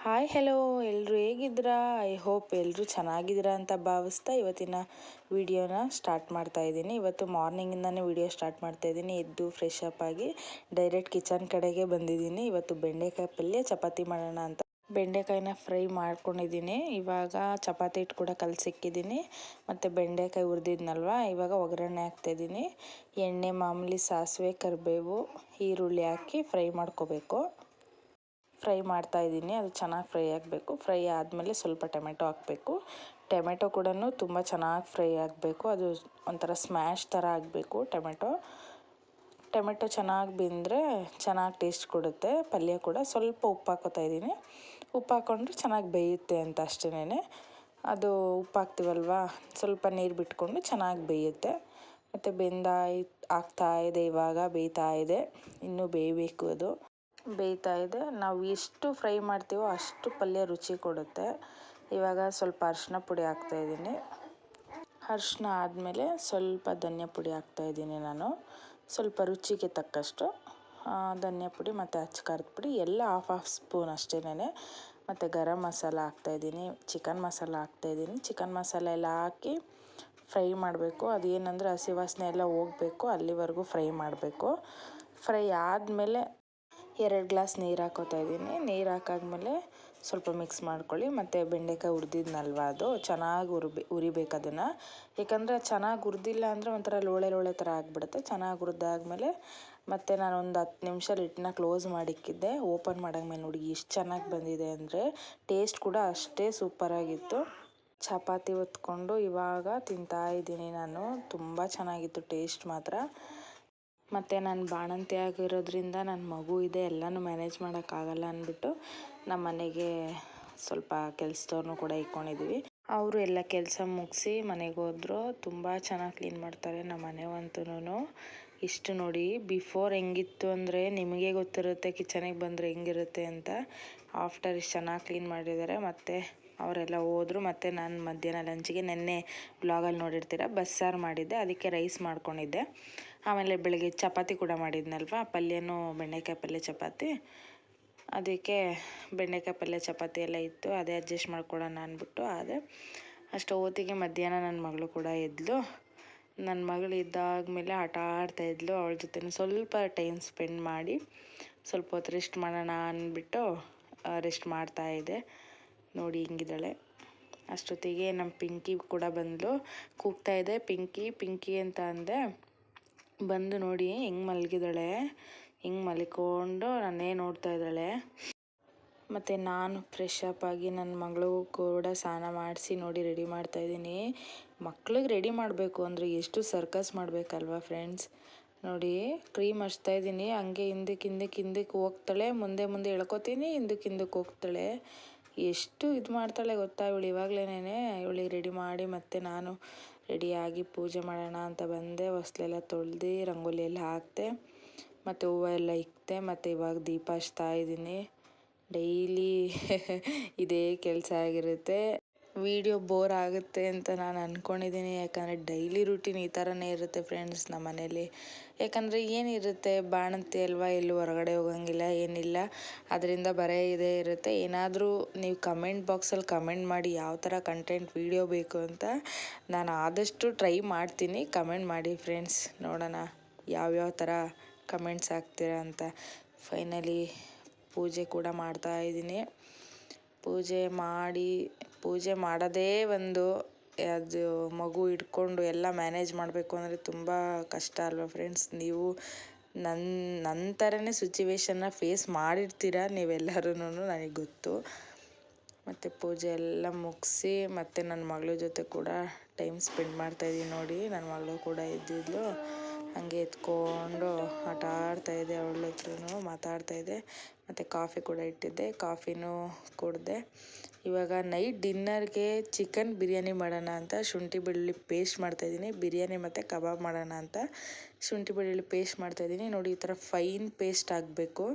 Hi hello ಎಲ್ಲರೂ ಹೇಗಿದ್ದೀರಾ? I hope ಎಲ್ಲರೂ ಚೆನ್ನಾಗಿದ್ದೀರಾ ಅಂತ ಭಾವಿಸ್ತಾ ಇವತ್ತಿನ ವಿಡಿಯೋನ ಸ್ಟಾರ್ಟ್ ಮಾಡ್ತಾ ಇದ್ದೀನಿ. ಇವತ್ತು ಮಾರ್ನಿಂಗಿಂದನೇ ವಿಡಿಯೋ ಸ್ಟಾರ್ಟ್ ಮಾಡ್ತಾ ಇದ್ದೀನಿ. ಎದ್ದು ಫ್ರೆಶ್ ಅಪ್ ಆಗಿ ಡೈರೆಕ್ಟ್ ಕಿಚನ್ ಕಡೆಗೆ ಬಂದಿದ್ದೀನಿ. ಇವತ್ತು ಬೆಂಡೆಕಾಯಿ ಪಲ್ಯ ಚಪಾತಿ ಮಾಡೋಣ ಅಂತ ಬೆಂಡೆಕಾಯಿನ ಫ್ರೈ ಮಾಡ್ಕೊಂಡಿದ್ದೀನಿ. ಇವಾಗ ಚಪಾತಿ ಹಿಟ್ಟು ಕೂಡ ಕಲಸಿಕ್ಕಿದ್ದೀನಿ. ಮತ್ತು ಬೆಂಡೆಕಾಯಿ ಹುರಿದಿದ್ನಲ್ವ, ಇವಾಗ ಒಗ್ಗರಣೆ ಹಾಕ್ತಾಯಿದ್ದೀನಿ. ಎಣ್ಣೆ ಮಾಮೂಲಿ ಸಾಸಿವೆ ಕರಿಬೇವು ಈರುಳ್ಳಿ ಹಾಕಿ ಫ್ರೈ ಮಾಡ್ಕೋಬೇಕು. ಫ್ರೈ ಮಾಡ್ತಾ ಇದ್ದೀನಿ. ಅದು ಚೆನ್ನಾಗಿ ಫ್ರೈ ಆಗಬೇಕು. ಫ್ರೈ ಆದಮೇಲೆ ಸ್ವಲ್ಪ ಟೊಮೆಟೊ ಹಾಕಬೇಕು. ಟೊಮೆಟೊ ಕೂಡ ತುಂಬ ಚೆನ್ನಾಗಿ ಫ್ರೈ ಆಗಬೇಕು. ಅದು ಒಂಥರ ಸ್ಮ್ಯಾಶ್ ಥರ ಆಗಬೇಕು. ಟೊಮೆಟೊ ಚೆನ್ನಾಗಿ ಬೆಂದರೆ ಚೆನ್ನಾಗಿ ಟೇಸ್ಟ್ ಕೊಡುತ್ತೆ. ಪಲ್ಯ ಕೂಡ ಸ್ವಲ್ಪ ಉಪ್ಪು ಹಾಕೋತಾ ಇದ್ದೀನಿ. ಉಪ್ಪು ಹಾಕ್ಕೊಂಡ್ರೆ ಚೆನ್ನಾಗಿ ಬೇಯುತ್ತೆ ಅಂತ ಅಷ್ಟೇನೆ. ಅದು ಉಪ್ಪು ಹಾಕ್ತೀವಲ್ವ, ಸ್ವಲ್ಪ ನೀರು ಬಿಟ್ಕೊಂಡು ಚೆನ್ನಾಗಿ ಬೇಯುತ್ತೆ. ಮತ್ತು ಆಗ್ತಾ ಇದೆ, ಇವಾಗ ಬೇಯ್ತಾ ಇದೆ. ಇನ್ನೂ ಬೇಯಬೇಕು. ಅದು ಬೇಯ್ತಾ ಇದೆ. ನಾವು ಎಷ್ಟು ಫ್ರೈ ಮಾಡ್ತೀವೋ ಅಷ್ಟು ಪಲ್ಯ ರುಚಿ ಕೊಡುತ್ತೆ. ಇವಾಗ ಸ್ವಲ್ಪ ಅರಿಶಿನ ಪುಡಿ ಹಾಕ್ತಾಯಿದ್ದೀನಿ. ಅರಿಶಿನ ಆದಮೇಲೆ ಸ್ವಲ್ಪ ಧನಿಯಾ ಪುಡಿ ಹಾಕ್ತಾಯಿದ್ದೀನಿ ನಾನು. ಸ್ವಲ್ಪ ರುಚಿಗೆ ತಕ್ಕಷ್ಟು ಧನಿಯಾ ಪುಡಿ ಮತ್ತು ಅಚ್ಚ ಖಾರದ ಪುಡಿ ಎಲ್ಲ ಹಾಫ್ ಸ್ಪೂನ್ ಅಷ್ಟೇನೆ. ಮತ್ತು ಗರಂ ಮಸಾಲ ಹಾಕ್ತಾಯಿದ್ದೀನಿ, ಚಿಕನ್ ಮಸಾಲ ಹಾಕ್ತಾಯಿದ್ದೀನಿ. ಚಿಕನ್ ಮಸಾಲ ಎಲ್ಲ ಹಾಕಿ ಫ್ರೈ ಮಾಡಬೇಕು. ಅದೇನೆಂದರೆ ಹಸಿ ವಾಸನೆ ಎಲ್ಲ ಹೋಗಬೇಕು, ಅಲ್ಲಿವರೆಗೂ ಫ್ರೈ ಮಾಡಬೇಕು. ಫ್ರೈ ಆದಮೇಲೆ 2 ಗ್ಲಾಸ್ ನೀರು ಹಾಕೋತಾ ಇದ್ದೀನಿ. ನೀರು ಹಾಕಾದ್ಮೇಲೆ ಸ್ವಲ್ಪ ಮಿಕ್ಸ್ ಮಾಡ್ಕೊಳ್ಳಿ. ಮತ್ತು ಬೆಂಡೆಕಾಯಿ ಹುರಿದಿದ್ನಲ್ವ, ಅದು ಚೆನ್ನಾಗಿ ಹುರಿಬೇಕು ಅದನ್ನು. ಏಕೆಂದರೆ ಚೆನ್ನಾಗಿ ಹುರಿದಿಲ್ಲ ಅಂದರೆ ಒಂಥರ ಲೋಳೆ ಥರ ಆಗಿಬಿಡುತ್ತೆ. ಚೆನ್ನಾಗಿ ಹುರಿದಾದ್ಮೇಲೆ ಮತ್ತು ನಾನು ಒಂದು 10 ನಿಮಿಷ ಹಿಟ್ಟನ್ನ ಕ್ಲೋಸ್ ಮಾಡಿಕ್ಕಿದ್ದೆ. ಓಪನ್ ಮಾಡಾದ್ಮೇಲೆ ನೋಡಿ ಎಷ್ಟು ಚೆನ್ನಾಗಿ ಬಂದಿದೆ ಅಂದರೆ ಟೇಸ್ಟ್ ಕೂಡ ಅಷ್ಟೇ ಸೂಪರಾಗಿತ್ತು. ಚಪಾತಿ ಹೊತ್ಕೊಂಡು ಇವಾಗ ತಿಂತಾ ಇದ್ದೀನಿ ನಾನು. ತುಂಬ ಚೆನ್ನಾಗಿತ್ತು ಟೇಸ್ಟ್ ಮಾತ್ರ. ಮತ್ತು ನಾನು ಬಾಣಂತಿ ಆಗಿರೋದ್ರಿಂದ ನನ್ನ ಮಗು ಇದೆ, ಎಲ್ಲನೂ ಮ್ಯಾನೇಜ್ ಮಾಡೋಕ್ಕಾಗಲ್ಲ ಅಂದ್ಬಿಟ್ಟು ನಮ್ಮ ಮನೆಗೆ ಸ್ವಲ್ಪ ಕೆಲಸದವ್ರನ್ನೂ ಕೂಡ ಇಟ್ಕೊಂಡಿದ್ದೀವಿ. ಅವರು ಎಲ್ಲ ಕೆಲಸ ಮುಗಿಸಿ ಮನೆಗೆ ಹೋದ್ರು. ತುಂಬ ಚೆನ್ನಾಗಿ ಕ್ಲೀನ್ ಮಾಡ್ತಾರೆ ನಮ್ಮ ಮನೆವಂತೂ. ಇಷ್ಟು ನೋಡಿ, ಬಿಫೋರ್ ಹೆಂಗಿತ್ತು ಅಂದರೆ ನಿಮಗೆ ಗೊತ್ತಿರುತ್ತೆ ಕಿಚನಿಗೆ ಬಂದರೆ ಹೆಂಗಿರುತ್ತೆ ಅಂತ. ಆಫ್ಟರ್ ಇಷ್ಟು ಚೆನ್ನಾಗಿ ಕ್ಲೀನ್ ಮಾಡಿದ್ದಾರೆ. ಮತ್ತು ಅವರೆಲ್ಲ ಹೋದರು. ಮತ್ತು ನಾನು ಮಧ್ಯಾಹ್ನ ಲಂಚಿಗೆ ನೆನ್ನೆ ವ್ಲಾಗಲ್ಲಿ ನೋಡಿರ್ತೀರ ಬಸ್ಸಾರು ಮಾಡಿದ್ದೆ, ಅದಕ್ಕೆ ರೈಸ್ ಮಾಡ್ಕೊಂಡಿದ್ದೆ. ಆಮೇಲೆ ಬೆಳಗ್ಗೆ ಚಪಾತಿ ಕೂಡ ಮಾಡಿದ್ನಲ್ವ, ಪಲ್ಯನೂ ಬೆಂಡೆಕಾಯಿ ಪಲ್ಯ ಚಪಾತಿ. ಅದಕ್ಕೆ ಬೆಂಡೆಕಾಯಿ ಪಲ್ಯ ಚಪಾತಿ ಎಲ್ಲ ಇತ್ತು, ಅದೇ ಅಡ್ಜಸ್ಟ್ ಮಾಡ್ಕೊಳ್ಳೋಣ ಅಂದ್ಬಿಟ್ಟು ಅದೇ ಅಷ್ಟು ಹೊತ್ತಿಗೆ ಮಧ್ಯಾಹ್ನ ನನ್ನ ಮಗಳು ಕೂಡ ಎದ್ಲು. ನನ್ನ ಮಗಳು ಇದ್ದಾದ್ಮೇಲೆ ಆಟ ಆಡ್ತಾಯಿದ್ಲು. ಅವಳ ಜೊತೆ ಸ್ವಲ್ಪ ಟೈಮ್ ಸ್ಪೆಂಡ್ ಮಾಡಿ ಸ್ವಲ್ಪ ಹೊತ್ತು ರೆಸ್ಟ್ ಮಾಡೋಣ ಅಂದ್ಬಿಟ್ಟು ರೆಸ್ಟ್ ಮಾಡ್ತಾಯಿದ್ದೆ. ನೋಡಿ ಹಿಂಗಿದ್ದಾಳೆ. ಅಷ್ಟೊತ್ತಿಗೆ ನಮ್ಮ ಪಿಂಕಿ ಕೂಡ ಬಂದಳು. ಕೂಗ್ತಾಯಿದ್ದೆ ಪಿಂಕಿ ಅಂತ ಅಂದೆ. ಬಂದು ನೋಡಿ ಹೆಂಗೆ ಮಲಗಿದ್ದಾಳೆ, ಹಿಂಗೆ ಮಲ್ಕೊಂಡು ನನ್ನೇ ನೋಡ್ತಾ ಇದ್ದಾಳೆ. ಮತ್ತು ನಾನು ಫ್ರೆಶ್ ಅಪ್ ಆಗಿ ನನ್ನ ಮಗಳಿಗೂ ಕೂಡ ಸ್ನಾನ ಮಾಡಿಸಿ ನೋಡಿ ರೆಡಿ ಮಾಡ್ತಾಯಿದ್ದೀನಿ. ಮಕ್ಳಿಗೆ ರೆಡಿ ಮಾಡಬೇಕು ಅಂದರೆ ಎಷ್ಟು ಸರ್ಕಸ್ ಮಾಡಬೇಕಲ್ವ ಫ್ರೆಂಡ್ಸ್. ನೋಡಿ ಕ್ರೀಮ್ ಹಚ್ತಾಯಿದ್ದೀನಿ, ಹಂಗೆ ಹಿಂದಕ್ಕೆ ಹೋಗ್ತಾಳೆ, ಮುಂದೆ ಎಳ್ಕೊತೀನಿ, ಹಿಂದಕ್ಕೆ ಹೋಗ್ತಾಳೆ. ಎಷ್ಟು ಇದು ಮಾಡ್ತಾಳೆ ಗೊತ್ತಾ ಇವಳು. ಇವಾಗಲೇ ಇವಳಿಗೆ ರೆಡಿ ಮಾಡಿ ಮತ್ತು ನಾನು ರೆಡಿಯಾಗಿ ಪೂಜೆ ಮಾಡೋಣ ಅಂತ ಬಂದೆ. ಹೊಸ್ಲೆಲ್ಲ ತೊಳೆದು ರಂಗೋಲಿ ಎಲ್ಲ ಹಾಕಿದೆ, ಮತ್ತು ಹೂವು ಎಲ್ಲ ಇಕ್ತೆ. ಮತ್ತು ಇವಾಗ ದೀಪ ಹಚ್ತಾ ಇದ್ದೀನಿ. ಡೈಲಿ ಇದೇ ಕೆಲಸ ಆಗಿರುತ್ತೆ. ವಿಡಿಯೋ ಬೋರ್ ಆಗುತ್ತೆ ಅಂತ ನಾನು ಅಂದ್ಕೊಂಡಿದ್ದೀನಿ. ಯಾಕಂದರೆ ಡೈಲಿ ರೂಟೀನ್ ಈ ಥರನೇ ಇರುತ್ತೆ ಫ್ರೆಂಡ್ಸ್ ನಮ್ಮ ಮನೇಲಿ. ಯಾಕಂದರೆ ಏನಿರುತ್ತೆ, ಬಾಣಂತಿ ಅಲ್ವಾ, ಎಲ್ಲೂ ಹೊರಗಡೆ ಹೋಗಂಗಿಲ್ಲ, ಏನಿಲ್ಲ. ಅದರಿಂದ ಬರೀ ಇದೇ ಇರುತ್ತೆ. ಏನಾದರೂ ನೀವು ಕಮೆಂಟ್ ಬಾಕ್ಸಲ್ಲಿ ಕಮೆಂಟ್ ಮಾಡಿ ಯಾವ ಥರ ಕಂಟೆಂಟ್ ವಿಡಿಯೋ ಬೇಕು ಅಂತ. ನಾನು ಆದಷ್ಟು ಟ್ರೈ ಮಾಡ್ತೀನಿ. ಕಮೆಂಟ್ ಮಾಡಿ ಫ್ರೆಂಡ್ಸ್, ನೋಡೋಣ ಯಾವ್ಯಾವ ಥರ ಕಮೆಂಟ್ಸ್ ಹಾಕ್ತೀರಾ ಅಂತ. ಫೈನಲಿ ಪೂಜೆ ಕೂಡ ಮಾಡ್ತಾಯಿದ್ದೀನಿ. ಪೂಜೆ ಮಾಡೋದೇ ಒಂದು, ಅದು ಮಗು ಇಟ್ಕೊಂಡು ಎಲ್ಲ ಮ್ಯಾನೇಜ್ ಮಾಡಬೇಕು ಅಂದರೆ ತುಂಬ ಕಷ್ಟ ಅಲ್ವಾ ಫ್ರೆಂಡ್ಸ್. ನೀವು ನನ್ನ ಥರನೇ ಸಿಚುವೇಶನ್ನ ಫೇಸ್ ಮಾಡಿರ್ತೀರ ನೀವೆಲ್ಲರೂ, ನನಗೆ ಗೊತ್ತು. ಮತ್ತು ಪೂಜೆ ಎಲ್ಲ ಮುಗಿಸಿ ಮತ್ತು ನನ್ನ ಮಗಳ ಜೊತೆ ಕೂಡ ಟೈಮ್ ಸ್ಪೆಂಡ್ ಮಾಡ್ತಾಯಿದ್ದೀನಿ. ನೋಡಿ ನನ್ನ ಮಗಳು ಕೂಡ ಎದ್ದಿದ್ಲು, ಹಾಗೆ ಎತ್ಕೊಂಡು ಆಟ ಆಡ್ತಾಯಿದ್ದೆ, ಅವಳ ಹತ್ರನೂ ಮಾತಾಡ್ತಾಯಿದ್ದೆ. ಮತ್ತು ಕಾಫಿ ಕೂಡ ಇಟ್ಟಿದ್ದೆ, ಕಾಫಿನೂ ಕುಡಿದೆ. ಇವಾಗ ನೈಟ್ ಡಿನ್ನರ್ಗೆ ಚಿಕನ್ ಬಿರಿಯಾನಿ ಮಾಡೋಣ ಅಂತ ಶುಂಠಿ ಬೆಳ್ಳುಳ್ಳಿ ಪೇಸ್ಟ್ ಮಾಡ್ತಾಯಿದ್ದೀನಿ. ಬಿರಿಯಾನಿ ಮತ್ತು ಕಬಾಬ್ ಮಾಡೋಣ ಅಂತ ಶುಂಠಿ ಬೆಳ್ಳುಳ್ಳಿ ಪೇಸ್ಟ್ ಮಾಡ್ತಾಯಿದ್ದೀನಿ. ನೋಡಿ ಈ ಥರ ಫೈನ್ ಪೇಸ್ಟ್ ಆಗಬೇಕು.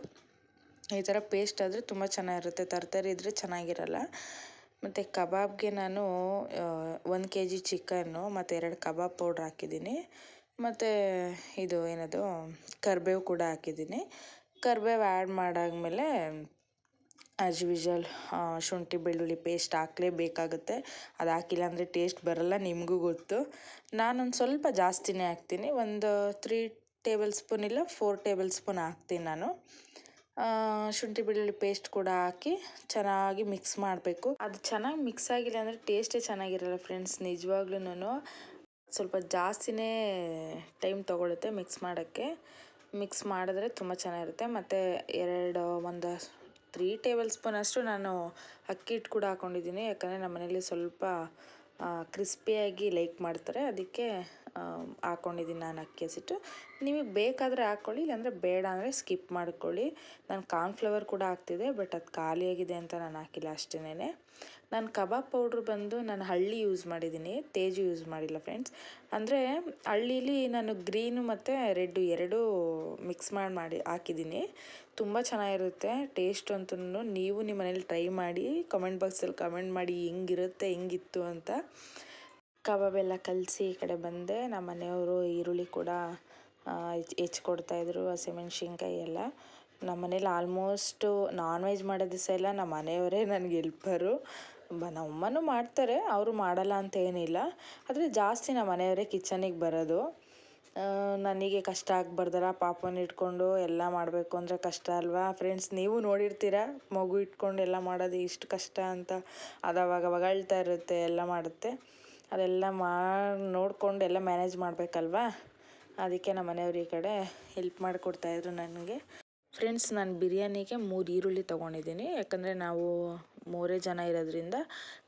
ಈ ಥರ ಪೇಸ್ಟ್ ಆದರೆ ತುಂಬ ಚೆನ್ನಾಗಿರುತ್ತೆ. ತರಕಾರಿ ಇದ್ದರೆ ಚೆನ್ನಾಗಿರಲ್ಲ. ಮತ್ತು ಕಬಾಬ್ಗೆ ನಾನು 1 kg ಚಿಕನ್ನು ಮತ್ತು 2 ಕಬಾಬ್ ಪೌಡ್ರ್ ಹಾಕಿದ್ದೀನಿ. ಮತ್ತು ಇದು ಕರಿಬೇವು ಕೂಡ ಹಾಕಿದ್ದೀನಿ. ಕರಿಬೇವು ಆ್ಯಡ್ ಮಾಡಾದ್ಮೇಲೆ ಆ್ಯಸ್ ಯೂಶುವಲ್ ಶುಂಠಿ ಬೆಳ್ಳುಳ್ಳಿ ಪೇಸ್ಟ್ ಹಾಕಲೇಬೇಕಾಗುತ್ತೆ. ಅದು ಹಾಕಿಲ್ಲ ಅಂದರೆ ಟೇಸ್ಟ್ ಬರಲ್ಲ, ನಿಮಗೂ ಗೊತ್ತು. ನಾನೊಂದು ಸ್ವಲ್ಪ ಜಾಸ್ತಿನೇ ಹಾಕ್ತೀನಿ, ಒಂದು 3 ಟೇಬಲ್ ಸ್ಪೂನ್ ಇಲ್ಲ 4 ಟೇಬಲ್ ಸ್ಪೂನ್ ಹಾಕ್ತೀನಿ ನಾನು. ಶುಂಠಿ ಬೆಳ್ಳುಳ್ಳಿ ಪೇಸ್ಟ್ ಕೂಡ ಹಾಕಿ ಚೆನ್ನಾಗಿ ಮಿಕ್ಸ್ ಮಾಡಬೇಕು. ಅದು ಚೆನ್ನಾಗಿ ಮಿಕ್ಸ್ ಆಗಿಲ್ಲ ಅಂದರೆ ಟೇಸ್ಟೇ ಚೆನ್ನಾಗಿರಲ್ಲ ಫ್ರೆಂಡ್ಸ್. ನಿಜವಾಗ್ಲೂ ಸ್ವಲ್ಪ ಜಾಸ್ತಿನೇ ಟೈಮ್ ತೊಗೊಳುತ್ತೆ ಮಿಕ್ಸ್ ಮಾಡೋಕ್ಕೆ. ಮಿಕ್ಸ್ ಮಾಡಿದ್ರೆ ತುಂಬ ಚೆನ್ನಾಗಿರುತ್ತೆ. ಮತ್ತು ಒಂದು 3 ಟೇಬಲ್ ಸ್ಪೂನ್ ಅಷ್ಟು ನಾನು ಅಕ್ಕಿ ಹಿಟ್ಟು ಕೂಡ ಹಾಕ್ಕೊಂಡಿದ್ದೀನಿ. ಯಾಕಂದರೆ ನಮ್ಮ ಮನೇಲಿ ಸ್ವಲ್ಪ ಕ್ರಿಸ್ಪಿಯಾಗಿ ಲೈಕ್ ಮಾಡ್ತಾರೆ, ಅದಕ್ಕೆ ಹಾಕ್ಕೊಂಡಿದ್ದೀನಿ ನಾನು ಅಕ್ಕಿ ಹಸಿಟ್ಟು. ನಿಮಗೆ ಬೇಕಾದರೆ ಹಾಕ್ಕೊಳ್ಳಿ, ಇಲ್ಲಾಂದರೆ ಬೇಡ ಅಂದರೆ ಸ್ಕಿಪ್ ಮಾಡ್ಕೊಳ್ಳಿ. ನಾನು ಕಾರ್ನ್ಫ್ಲವರ್ ಕೂಡ ಹಾಕ್ತಿದ್ದೆ, ಬಟ್ ಅದು ಖಾಲಿಯಾಗಿದೆ ಅಂತ ನಾನು ಹಾಕಿಲ್ಲ ಅಷ್ಟೇನೆ. ನಾನು ಕಬಾಬ್ ಪೌಡ್ರ್ ಬಂದು ನಾನು ಹಳ್ಳಿ ಯೂಸ್ ಮಾಡಿದ್ದೀನಿ, ತೇಜು ಯೂಸ್ ಮಾಡಿಲ್ಲ ಫ್ರೆಂಡ್ಸ್. ಅಂದರೆ ಹಳ್ಳೀಲಿ ನಾನು ಗ್ರೀನು ಮತ್ತು ರೆಡ್ಡು ಎರಡೂ ಮಿಕ್ಸ್ ಮಾಡಿ ಹಾಕಿದ್ದೀನಿ. ತುಂಬ ಚೆನ್ನಾಗಿರುತ್ತೆ ಟೇಸ್ಟ್ ಅಂತೂ. ನೀವು ನಿಮ್ಮ ಮನೇಲಿ ಟ್ರೈ ಮಾಡಿ, ಕಮೆಂಟ್ ಬಾಕ್ಸಲ್ಲಿ ಕಮೆಂಟ್ ಮಾಡಿ ಹೆಂಗಿರುತ್ತೆ, ಹೆಂಗಿತ್ತು ಅಂತ. ಕಬಾಬೆಲ್ಲ ಕಲಸಿ ಈ ಕಡೆ ಬಂದೆ. ನಮ್ಮ ಮನೆಯವರು ಈರುಳ್ಳಿ ಕೂಡ ಹೆಚ್ಕೊಡ್ತಾಯಿದ್ರು, ಹಸಿಮೆಣ್ಸಿನ್ಕಾಯಿ ಎಲ್ಲ. ನಮ್ಮ ಮನೇಲಿ ಆಲ್ಮೋಸ್ಟು ನಾನ್ ವೆಜ್ ಮಾಡೋ ದಿವಸ ಎಲ್ಲ ನಮ್ಮ ಮನೆಯವರೇ ನನಗೆ ಹೆಲ್ಪರು. ನಮ್ಮ ಅಮ್ಮನೂ ಮಾಡ್ತಾರೆ, ಅವರು ಮಾಡಲ್ಲ ಅಂತ ಏನಿಲ್ಲ. ಆದರೆ ಜಾಸ್ತಿ ನಮ್ಮ ಮನೆಯವರೇ ಕಿಚನಿಗೆ ಬರೋದು. ನನಗೆ ಕಷ್ಟ ಆಗಬಾರ್ದಲ್ಲ, ಪಾಪನ ಇಟ್ಕೊಂಡು ಎಲ್ಲ ಮಾಡಬೇಕು ಅಂದರೆ ಕಷ್ಟ ಅಲ್ವಾ ಫ್ರೆಂಡ್ಸ್. ನೀವು ನೋಡಿರ್ತೀರ ಮಗು ಇಟ್ಕೊಂಡು ಎಲ್ಲ ಮಾಡೋದು ಇಷ್ಟು ಕಷ್ಟ ಅಂತ. ಅದು ಅವಾಗವಾಗ ಅಳ್ತಾ ಇರುತ್ತೆ, ಎಲ್ಲ ಮಾಡುತ್ತೆ. ಅದೆಲ್ಲ ನೋಡಿಕೊಂಡು ಎಲ್ಲ ಮ್ಯಾನೇಜ್ ಮಾಡಬೇಕಲ್ವಾ, ಅದಕ್ಕೆ ನಮ್ಮ ಮನೆಯವರು ಈ ಕಡೆ ಹೆಲ್ಪ್ ಮಾಡಿಕೊಡ್ತಾಯಿದ್ರು ನನಗೆ. ಫ್ರೆಂಡ್ಸ್, ನಾನು ಬಿರಿಯಾನಿಗೆ 3 ಈರುಳ್ಳಿ ತೊಗೊಂಡಿದ್ದೀನಿ. ಯಾಕಂದರೆ ನಾವು 3 ಜನ ಇರೋದ್ರಿಂದ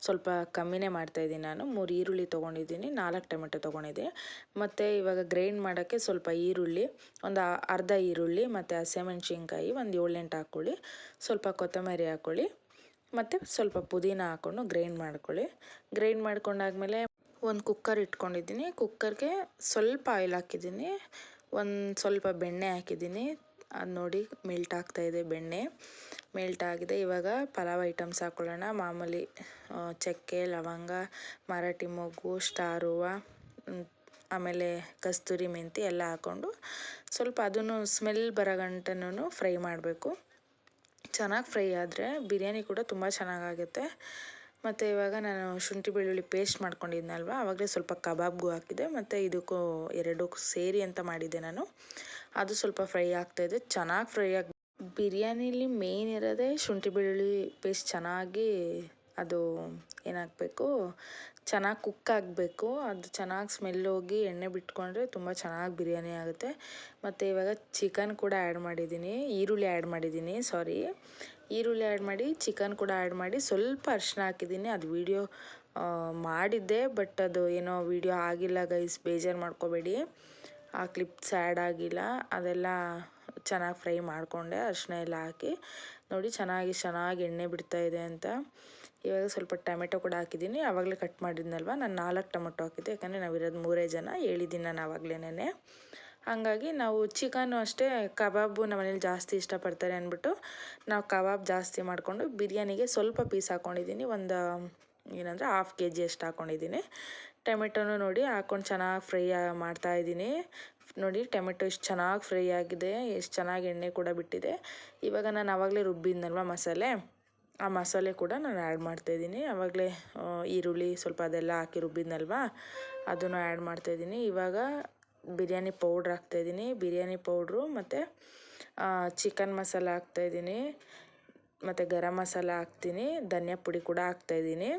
ಸ್ವಲ್ಪ ಕಮ್ಮಿನೇ ಮಾಡ್ತಾಯಿದ್ದೀನಿ ನಾನು. 3 ಈರುಳ್ಳಿ ತೊಗೊಂಡಿದ್ದೀನಿ, 4 ಟೊಮೆಟೊ ತೊಗೊಂಡಿದ್ದೀನಿ. ಮತ್ತು ಇವಾಗ ಗ್ರೈಂಡ್ ಮಾಡೋಕ್ಕೆ ಸ್ವಲ್ಪ ಈರುಳ್ಳಿ, ಒಂದು ಅರ್ಧ ಈರುಳ್ಳಿ ಮತ್ತು ಹಸಿಮೆಣ್ಸಿನ್ಕಾಯಿ ಒಂದು 7-8 ಹಾಕ್ಕೊಳ್ಳಿ. ಸ್ವಲ್ಪ ಕೊತ್ತಂಬರಿ ಹಾಕ್ಕೊಳ್ಳಿ, ಮತ್ತು ಸ್ವಲ್ಪ ಪುದೀನ ಹಾಕ್ಕೊಂಡು ಗ್ರೈಂಡ್ ಮಾಡ್ಕೊಳ್ಳಿ. ಗ್ರೈಂಡ್ ಮಾಡ್ಕೊಂಡಾದ್ಮೇಲೆ ಒಂದು ಕುಕ್ಕರ್ ಇಟ್ಕೊಂಡಿದ್ದೀನಿ. ಕುಕ್ಕರ್ಗೆ ಸ್ವಲ್ಪ ಆಯಿಲ್ ಹಾಕಿದ್ದೀನಿ, ಒಂದು ಸ್ವಲ್ಪ ಬೆಣ್ಣೆ ಹಾಕಿದ್ದೀನಿ. ಅದು ನೋಡಿ ಮೆಲ್ಟ್ ಆಗ್ತಾಯಿದೆ, ಬೆಣ್ಣೆ ಮೆಲ್ಟ್ ಆಗಿದೆ. ಇವಾಗ ಪಲಾವ್ ಐಟಮ್ಸ್ ಹಾಕ್ಕೊಳ್ಳೋಣ. ಮಾಮೂಲಿ ಚಕ್ಕೆ, ಲವಂಗ, ಮರಾಠಿ ಮೊಗ್ಗು, ಸ್ಟಾರ್ ಹೂವು, ಆಮೇಲೆ ಕಸ್ತೂರಿ ಮೆಂತಿ ಎಲ್ಲ ಹಾಕ್ಕೊಂಡು ಸ್ವಲ್ಪ ಅದನ್ನು ಸ್ಮೆಲ್ ಬರೋ ಗಂಟನೂ ಫ್ರೈ ಮಾಡಬೇಕು. ಚೆನ್ನಾಗಿ ಫ್ರೈ ಆದರೆ ಬಿರಿಯಾನಿ ಕೂಡ ತುಂಬ ಚೆನ್ನಾಗಾಗುತ್ತೆ. ಮತ್ತು ಇವಾಗ ನಾನು ಶುಂಠಿ ಬೆಳ್ಳುಳ್ಳಿ ಪೇಸ್ಟ್ ಮಾಡ್ಕೊಂಡಿದ್ನಲ್ವ, ಆವಾಗಲೇ ಸ್ವಲ್ಪ ಕಬಾಬ್ಗೂ ಹಾಕಿದೆ, ಮತ್ತು ಇದಕ್ಕೂ ಎರಡಕ್ಕೂ ಸೇರಿ ಅಂತ ಮಾಡಿದ್ದೆ ನಾನು. ಅದು ಸ್ವಲ್ಪ ಫ್ರೈ ಆಗ್ತಾಯಿದೆ, ಚೆನ್ನಾಗಿ ಫ್ರೈ ಆಗಿ. ಬಿರಿಯಾನಿಲಿ ಮೇಯ್ನ್ ಇರೋದೇ ಶುಂಠಿ ಬೆಳ್ಳುಳ್ಳಿ ಪೇಸ್ಟ್ ಚೆನ್ನಾಗಿ ಅದು ಏನಾಗಬೇಕು, ಚೆನ್ನಾಗಿ ಕುಕ್ ಆಗಬೇಕು. ಅದು ಚೆನ್ನಾಗಿ ಸ್ಮೆಲ್ ಹೋಗಿ ಎಣ್ಣೆ ಬಿಟ್ಕೊಂಡ್ರೆ ತುಂಬ ಚೆನ್ನಾಗಿ ಬಿರಿಯಾನಿ ಆಗುತ್ತೆ. ಮತ್ತು ಇವಾಗ ಚಿಕನ್ ಕೂಡ ಆ್ಯಡ್ ಮಾಡಿದ್ದೀನಿ, ಈರುಳ್ಳಿ ಆ್ಯಡ್ ಮಾಡಿದ್ದೀನಿ, ಈರುಳ್ಳಿ ಆ್ಯಡ್ ಮಾಡಿ ಚಿಕನ್ ಕೂಡ ಆ್ಯಡ್ ಮಾಡಿ ಸ್ವಲ್ಪ ಅರಿಶಿನ ಹಾಕಿದ್ದೀನಿ. ಅದು ವೀಡಿಯೋ ಮಾಡಿದ್ದೆ, ಬಟ್ ಅದು ಏನೋ ವೀಡಿಯೋ ಆಗಿಲ್ಲ ಗೈಸ್, ಬೇಜಾರು ಮಾಡ್ಕೋಬೇಡಿ. ಆ ಕ್ಲಿಪ್ಸ್ ಆ್ಯಡ್ ಆಗಿಲ್ಲ. ಅದೆಲ್ಲ ಚೆನ್ನಾಗಿ ಫ್ರೈ ಮಾಡಿಕೊಂಡೆ ಅರಿಶಿನ ಎಲ್ಲ ಹಾಕಿ. ನೋಡಿ ಚೆನ್ನಾಗಿ ಎಣ್ಣೆ ಬಿಡ್ತಾಯಿದೆ ಅಂತ. ಇವಾಗ ಸ್ವಲ್ಪ ಟೊಮೆಟೊ ಕೂಡ ಹಾಕಿದ್ದೀನಿ, ಆವಾಗಲೇ ಕಟ್ ಮಾಡಿದ್ನಲ್ವ. ನಾನು 4 ಟೊಮೆಟೊ ಹಾಕಿದ್ದೆ, ಯಾಕಂದರೆ ನಾವಿರೋದು 3 ಜನ, ಹೇಳಿದ್ದೀನಿ ನಾನು ಆವಾಗಲೇ. ಹಾಗಾಗಿ ನಾವು ಚಿಕನ್ನು ಅಷ್ಟೇ, ಕಬಾಬು ನಮ್ಮ ಮನೇಲಿ ಜಾಸ್ತಿ ಇಷ್ಟಪಡ್ತಾರೆ ಅಂದ್ಬಿಟ್ಟು ನಾವು ಕಬಾಬ್ ಜಾಸ್ತಿ ಮಾಡಿಕೊಂಡು ಬಿರಿಯಾನಿಗೆ ಸ್ವಲ್ಪ ಪೀಸ್ ಹಾಕ್ಕೊಂಡಿದ್ದೀನಿ. ಒಂದು ಏನಂದರೆ 1/2 kg ಅಷ್ಟು ಹಾಕ್ಕೊಂಡಿದ್ದೀನಿ. ಟೊಮೆಟೊನೂ ನೋಡಿ ಹಾಕ್ಕೊಂಡು ಚೆನ್ನಾಗಿ ಫ್ರೈ ಮಾಡ್ತಾಯಿದ್ದೀನಿ. ನೋಡಿ ಟೊಮೆಟೊ ಎಷ್ಟು ಚೆನ್ನಾಗಿ ಫ್ರೈ ಆಗಿದೆ, ಎಷ್ಟು ಚೆನ್ನಾಗಿ ಎಣ್ಣೆ ಕೂಡ ಬಿಟ್ಟಿದೆ. ಇವಾಗ ನಾನು ಆವಾಗಲೇ ರುಬ್ಬಿದ್ನಲ್ವ ಮಸಾಲೆ, ಆ ಮಸಾಲೆ ಕೂಡ ನಾನು ಆ್ಯಡ್ ಮಾಡ್ತಾಯಿದ್ದೀನಿ. ಆವಾಗಲೇ ಈರುಳ್ಳಿ ಸ್ವಲ್ಪ ಅದೆಲ್ಲ ಹಾಕಿ ರುಬ್ಬಿದ್ನಲ್ವ, ಅದನ್ನು ಆ್ಯಡ್ ಮಾಡ್ತಾಯಿದ್ದೀನಿ. ಇವಾಗ ಬಿರಿಯಾನಿ ಪೌಡ್ರ್ ಹಾಕ್ತಾಯಿದ್ದೀನಿ, ಬಿರಿಯಾನಿ ಪೌಡ್ರು ಮತ್ತು ಚಿಕನ್ ಮಸಾಲ ಹಾಕ್ತಾಯಿದ್ದೀನಿ, ಮತ್ತು ಗರಂ ಮಸಾಲ ಹಾಕ್ತೀನಿ, ಧನಿಯಾ ಪುಡಿ ಕೂಡ ಹಾಕ್ತಾಯಿದ್ದೀನಿ.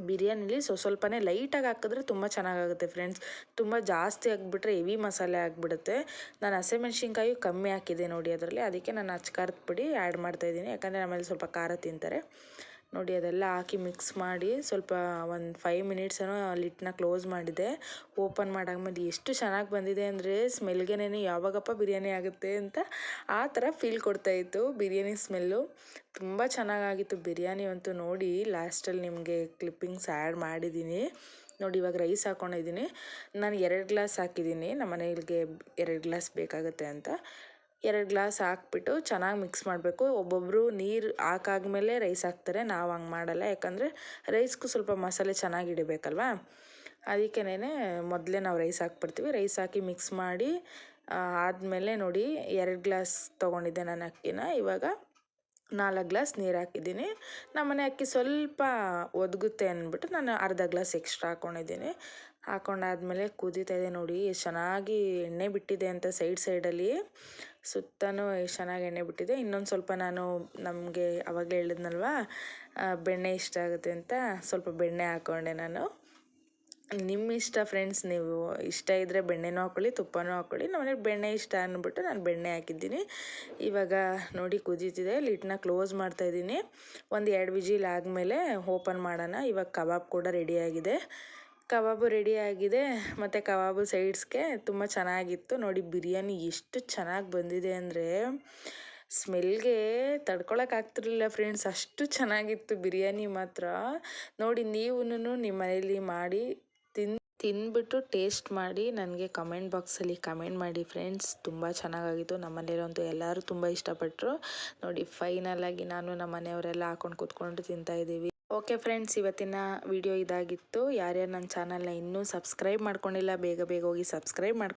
ಬಿರಿಯಾನಿಲಿ ಸ್ವಲ್ಪನೇ ಲೈಟಾಗಿ ಹಾಕಿದ್ರೆ ತುಂಬ ಚೆನ್ನಾಗಾಗುತ್ತೆ ಫ್ರೆಂಡ್ಸ್. ತುಂಬ ಜಾಸ್ತಿ ಆಗಿಬಿಟ್ರೆ ಹೆವಿ ಮಸಾಲೆ ಆಗಿಬಿಡುತ್ತೆ. ನಾನು ಹಸಿಮೆಣ್ಸಿನ್ಕಾಯಿ ಕಮ್ಮಿ ಹಾಕಿದ್ದೆ ನೋಡಿ ಅದರಲ್ಲಿ, ಅದಕ್ಕೆ ನಾನು ಖಾರದ ಪುಡಿ ಆ್ಯಡ್ ಮಾಡ್ತಾಯಿದ್ದೀನಿ. ಯಾಕಂದರೆ ಆಮೇಲೆ ಸ್ವಲ್ಪ ಖಾರ ತಿಂತಾರೆ. ನೋಡಿ ಅದೆಲ್ಲ ಹಾಕಿ ಮಿಕ್ಸ್ ಮಾಡಿ ಸ್ವಲ್ಪ ಒಂದು 5 ಮಿನಿಟ್ಸನ್ನು ಲಿಡ್ನ ಕ್ಲೋಸ್ ಮಾಡಿದೆ. ಓಪನ್ ಮಾಡಾದ್ಮೇಲೆ ಎಷ್ಟು ಚೆನ್ನಾಗಿ ಬಂದಿದೆ ಅಂದರೆ ಸ್ಮೆಲ್ಗೆನೇ ಯಾವಾಗಪ್ಪ ಬಿರಿಯಾನಿ ಆಗುತ್ತೆ ಅಂತ ಆ ಥರ ಫೀಲ್ ಕೊಡ್ತಾಯಿತ್ತು ಬಿರಿಯಾನಿ ಸ್ಮೆಲ್ಲು. ತುಂಬ ಚೆನ್ನಾಗಾಗಿತ್ತು ಬಿರಿಯಾನಿ ಅಂತೂ. ನೋಡಿ ಲಾಸ್ಟಲ್ಲಿ ನಿಮಗೆ ಕ್ಲಿಪ್ಪಿಂಗ್ಸ್ ಆ್ಯಡ್ ಮಾಡಿದ್ದೀನಿ. ನೋಡಿ ಇವಾಗ ರೈಸ್ ಹಾಕ್ಕೊಂಡಿದ್ದೀನಿ. ನಾನು 2 ಗ್ಲಾಸ್ ಹಾಕಿದ್ದೀನಿ, ನಮ್ಮ ಮನೆಗೆ 2 ಗ್ಲಾಸ್ ಬೇಕಾಗುತ್ತೆ ಅಂತ. 2 ಗ್ಲಾಸ್ ಹಾಕ್ಬಿಟ್ಟು ಚೆನ್ನಾಗಿ ಮಿಕ್ಸ್ ಮಾಡಬೇಕು. ಒಬ್ಬೊಬ್ಬರು ನೀರು ಹಾಕಾದ್ಮೇಲೆ ರೈಸ್ ಹಾಕ್ತಾರೆ, ನಾವು ಹಂಗೆ ಮಾಡಲ್ಲ. ಯಾಕಂದರೆ ರೈಸ್ಗೂ ಸ್ವಲ್ಪ ಮಸಾಲೆ ಚೆನ್ನಾಗಿ ಹಿಡಿಬೇಕಲ್ವ, ಅದಕ್ಕೇನೆ ಮೊದಲೇ ನಾವು ರೈಸ್ ಹಾಕ್ಬಿಡ್ತೀವಿ. ರೈಸ್ ಹಾಕಿ ಮಿಕ್ಸ್ ಮಾಡಿ ಆದಮೇಲೆ ನೋಡಿ 2 ಗ್ಲಾಸ್ ತೊಗೊಂಡಿದ್ದೆ ನಾನು ಅಕ್ಕಿನ. ಇವಾಗ 4 ಗ್ಲಾಸ್ ನೀರು ಹಾಕಿದ್ದೀನಿ. ನಮ್ಮನೆ ಅಕ್ಕಿ ಸ್ವಲ್ಪ ಒದಗುತ್ತೆ ಅಂದ್ಬಿಟ್ಟು ನಾನು ಅರ್ಧ ಗ್ಲಾಸ್ ಎಕ್ಸ್ಟ್ರಾ ಹಾಕ್ಕೊಂಡಿದ್ದೀನಿ. ಹಾಕ್ಕೊಂಡಾದ್ಮೇಲೆ ಕುದೀತಾ ಇದೆ ನೋಡಿ, ಎಷ್ಟು ಚೆನ್ನಾಗಿ ಎಣ್ಣೆ ಬಿಟ್ಟಿದೆ ಅಂತ ಸೈಡಲ್ಲಿ ಸುತ್ತಲೂ ಎಷ್ಟು ಚೆನ್ನಾಗಿ ಎಣ್ಣೆ ಬಿಟ್ಟಿದೆ. ಇನ್ನೊಂದು ಸ್ವಲ್ಪ ನಾನು ನಮಗೆ ಆವಾಗಲೇ ಹೇಳಿದ್ನಲ್ವ ಬೆಣ್ಣೆ ಇಷ್ಟ ಆಗುತ್ತೆ ಅಂತ, ಸ್ವಲ್ಪ ಬೆಣ್ಣೆ ಹಾಕ್ಕೊಂಡೆ ನಾನು. ನಿಮ್ಮ ಇಷ್ಟ ಫ್ರೆಂಡ್ಸ್, ನೀವು ಇಷ್ಟ ಇದ್ದರೆ ಬೆಣ್ಣೆನೂ ಹಾಕ್ಕೊಳ್ಳಿ, ತುಪ್ಪನೂ ಹಾಕ್ಕೊಳ್ಳಿ. ನಮ್ಮನೇಲಿ ಬೆಣ್ಣೆ ಇಷ್ಟ ಅಂದ್ಬಿಟ್ಟು ನಾನು ಬೆಣ್ಣೆ ಹಾಕಿದ್ದೀನಿ. ಇವಾಗ ನೋಡಿ ಕುದೀತಿದೆ, ಲಿಡ್ನ ಕ್ಲೋಸ್ ಮಾಡ್ತಾಯಿದ್ದೀನಿ. 1-2 ವಿಜಿಲ್ ಆದಮೇಲೆ ಓಪನ್ ಮಾಡೋಣ. ಇವಾಗ ಕಬಾಬ್ ಕೂಡ ರೆಡಿಯಾಗಿದೆ. ಕಬಾಬು ರೆಡಿಯಾಗಿದೆ ಮತ್ತು ಕಬಾಬು ಸೈಡ್ಸ್ಗೆ ತುಂಬ ಚೆನ್ನಾಗಿತ್ತು ನೋಡಿ. ಬಿರಿಯಾನಿ ಎಷ್ಟು ಚೆನ್ನಾಗಿ ಬಂದಿದೆ ಅಂದರೆ ಸ್ಮೆಲ್ಗೆ ತಡ್ಕೊಳಕ್ಕಾಗ್ತಿರ್ಲಿಲ್ಲ ಫ್ರೆಂಡ್ಸ್, ಅಷ್ಟು ಚೆನ್ನಾಗಿತ್ತು ಬಿರಿಯಾನಿ ಮಾತ್ರ. ನೋಡಿ ನೀವೂ ನಿಮ್ಮ ಮನೇಲಿ ಮಾಡಿ ತಿಂದ್ಬಿಟ್ಟು ಟೇಸ್ಟ್ ಮಾಡಿ ನನಗೆ ಕಮೆಂಟ್ ಬಾಕ್ಸಲ್ಲಿ ಕಮೆಂಟ್ ಮಾಡಿ ಫ್ರೆಂಡ್ಸ್. ತುಂಬ ಚೆನ್ನಾಗಾಗಿತ್ತು. ನಮ್ಮ ಮನೆಯಲ್ಲಂತೂ ಎಲ್ಲರೂ ತುಂಬ ಇಷ್ಟಪಟ್ಟರು ನೋಡಿ. ಫೈನಲಾಗಿ ನಾನು ನಮ್ಮ ಮನೆಯವರೆಲ್ಲ ಹಾಕೊಂಡು ಕೂತ್ಕೊಂಡು ತಿಂತಾಯಿದ್ದೀವಿ. ಓಕೆ ಫ್ರೆಂಡ್ಸ್, ಇವತ್ತಿನ ವಿಡಿಯೋ ಇದಾಗಿತ್ತು. ಯಾರ್ಯಾರು ನನ್ನ ಚಾನಲ್ನ ಇನ್ನೂ ಸಬ್ಸ್ಕ್ರೈಬ್ ಮಾಡ್ಕೊಂಡಿಲ್ಲ ಬೇಗ ಹೋಗಿ ಸಬ್ಸ್ಕ್ರೈಬ್